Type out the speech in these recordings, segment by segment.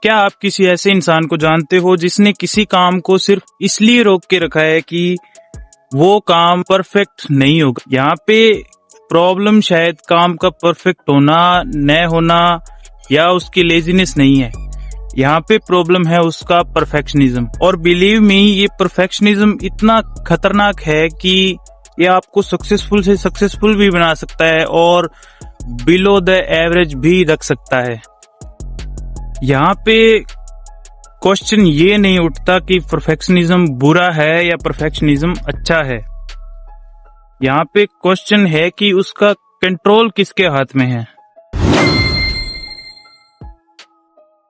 क्या आप किसी ऐसे इंसान को जानते हो जिसने किसी काम को सिर्फ इसलिए रोक के रखा है कि वो काम परफेक्ट नहीं होगा? यहाँ पे प्रॉब्लम शायद काम का परफेक्ट होना न होना या उसकी लेजीनेस नहीं है, यहाँ पे प्रॉब्लम है उसका परफेक्शनिज्म। और बिलीव मी, ये परफेक्शनिज्म इतना खतरनाक है कि ये आपको सक्सेसफुल से सक्सेसफुल भी बना सकता है और बिलो द एवरेज भी रख सकता है। यहाँ पे क्वेश्चन ये नहीं उठता कि परफेक्शनिज्म बुरा है या परफेक्शनिज्म अच्छा है। यहाँ पे क्वेश्चन है कि उसका कंट्रोल किसके हाथ में है।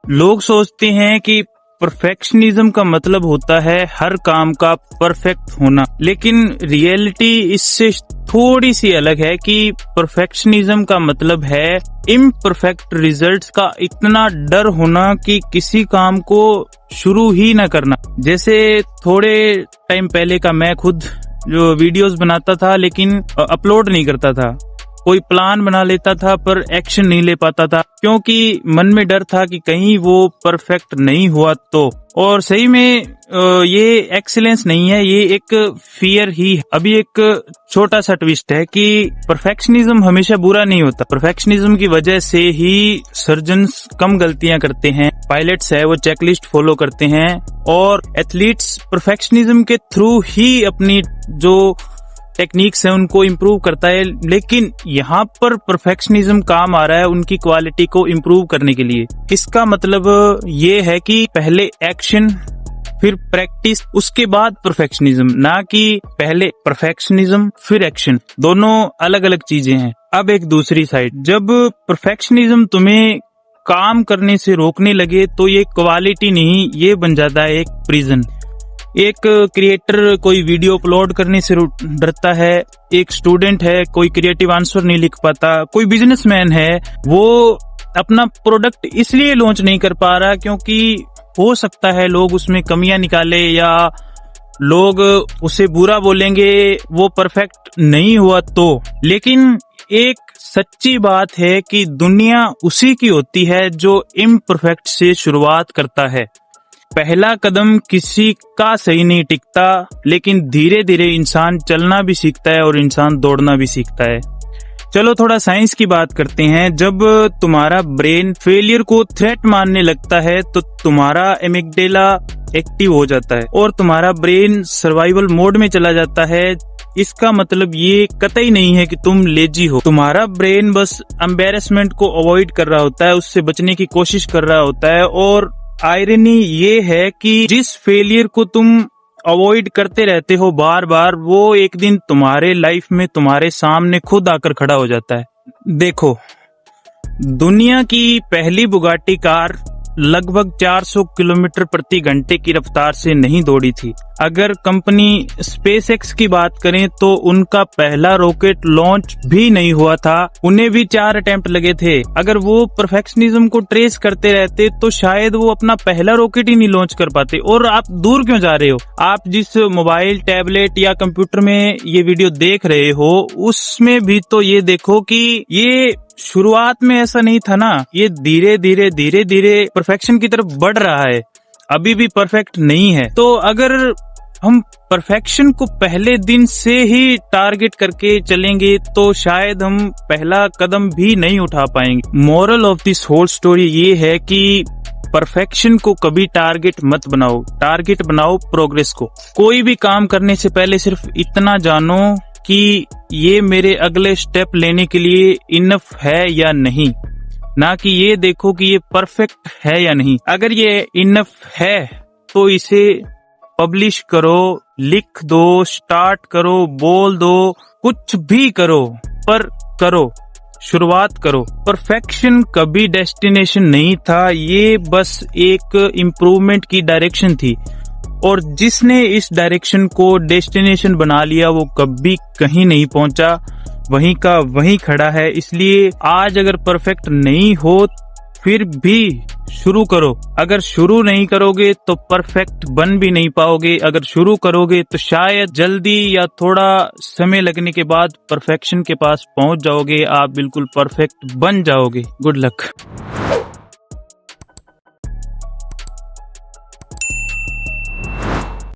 लोग सोचते हैं कि परफेक्शनिज्म का मतलब होता है हर काम का परफेक्ट होना, लेकिन रियलिटी इससे थोड़ी सी अलग है कि परफेक्शनिज्म का मतलब है इम्परफेक्ट रिजल्ट्स का इतना डर होना कि किसी काम को शुरू ही न करना। जैसे थोड़े टाइम पहले का मैं खुद जो वीडियोस बनाता था लेकिन अपलोड नहीं करता था, कोई प्लान बना लेता था पर एक्शन नहीं ले पाता था क्योंकि मन में डर था कि कहीं वो परफेक्ट नहीं हुआ तो। और सही में ये एक्सीलेंस नहीं है, ये एक फियर ही है। अभी एक छोटा सा ट्विस्ट है कि परफेक्शनिज्म हमेशा बुरा नहीं होता। परफेक्शनिज्म की वजह से ही सर्जन्स कम गलतियां करते हैं, पायलट्स है वो चेकलिस्ट फॉलो करते हैं और एथलीट्स परफेक्शनिज्म के थ्रू ही अपनी जो टेक्निक्स है उनको इम्प्रूव करता है। लेकिन यहाँ पर परफेक्शनिज्म काम आ रहा है उनकी क्वालिटी को इम्प्रूव करने के लिए। इसका मतलब ये है कि पहले एक्शन फिर प्रैक्टिस उसके बाद परफेक्शनिज्म, ना कि पहले परफेक्शनिज्म फिर एक्शन। दोनों अलग अलग चीजें हैं। अब एक दूसरी साइड, जब परफेक्शनिज्म तुम्हें काम करने से रोकने लगे तो ये क्वालिटी नहीं, ये बन जाता है एक प्रिजन। एक क्रिएटर कोई वीडियो अपलोड करने से डरता है, एक स्टूडेंट है कोई क्रिएटिव आंसर नहीं लिख पाता, कोई बिजनेसमैन है वो अपना प्रोडक्ट इसलिए लॉन्च नहीं कर पा रहा क्योंकि हो सकता है लोग उसमें कमियां निकाले या लोग उसे बुरा बोलेंगे, वो परफेक्ट नहीं हुआ तो। लेकिन एक सच्ची बात है कि दुनिया उसी की होती है जो इम्परफेक्ट से शुरुआत करता है। पहला कदम किसी का सही नहीं टिकता, लेकिन धीरे धीरे इंसान चलना भी सीखता है और इंसान दौड़ना भी सीखता है। चलो थोड़ा साइंस की बात करते हैं। जब तुम्हारा ब्रेन फेलियर को थ्रेट मानने लगता है तो तुम्हारा एमिगडाला एक्टिव हो जाता है और तुम्हारा ब्रेन सर्वाइवल मोड में चला जाता है। इसका मतलब ये कतई नहीं है कि तुम लेजी हो, तुम्हारा ब्रेन बस एम्बैरेसमेंट को अवॉइड कर रहा होता है, उससे बचने की कोशिश कर रहा होता है। और आयरनी ये है कि जिस फेलियर को तुम अवॉइड करते रहते हो बार बार, वो एक दिन तुम्हारे लाइफ में तुम्हारे सामने खुद आकर खड़ा हो जाता है। देखो, दुनिया की पहली बुगाटी कार लगभग 400 किलोमीटर प्रति घंटे की रफ्तार से नहीं दौड़ी थी। अगर कंपनी स्पेसएक्स की बात करें तो उनका पहला रॉकेट लॉन्च भी नहीं हुआ था, उन्हें भी 4 अटेम्प्ट लगे थे। अगर वो परफेक्शनिज्म को ट्रेस करते रहते तो शायद वो अपना पहला रॉकेट ही नहीं लॉन्च कर पाते। और आप दूर क्यों जा रहे हो? आप जिस मोबाइल, टैबलेट या कंप्यूटर में ये वीडियो देख रहे हो उसमें भी तो ये देखो कि ये शुरुआत में ऐसा नहीं था ना, ये धीरे धीरे परफेक्शन की तरफ बढ़ रहा है, अभी भी परफेक्ट नहीं है। तो अगर हम परफेक्शन को पहले दिन से ही टारगेट करके चलेंगे तो शायद हम पहला कदम भी नहीं उठा पाएंगे। Moral of this whole story ये है कि परफेक्शन को कभी टारगेट मत बनाओ, टारगेट बनाओ प्रोग्रेस को। कोई भी काम करने से पहले सिर्फ इतना जानो कि ये मेरे अगले स्टेप लेने के लिए इनफ है या नहीं, ना कि ये देखो कि ये परफेक्ट है या नहीं। अगर ये इनफ है तो इसे पब्लिश करो, लिख दो, स्टार्ट करो, बोल दो, कुछ भी करो, पर करो, शुरुआत करो। परफेक्शन कभी डेस्टिनेशन नहीं था, ये बस एक इम्प्रूवमेंट की डायरेक्शन थी। और जिसने इस डायरेक्शन को डेस्टिनेशन बना लिया वो कभी कहीं नहीं पहुंचा, वहीं का वहीं खड़ा है। इसलिए आज अगर परफेक्ट नहीं हो फिर भी शुरू करो। अगर शुरू नहीं करोगे तो परफेक्ट बन भी नहीं पाओगे, अगर शुरू करोगे तो शायद जल्दी या थोड़ा समय लगने के बाद परफेक्शन के पास पहुंच जाओगे, आप बिल्कुल परफेक्ट बन जाओगे। Good luck.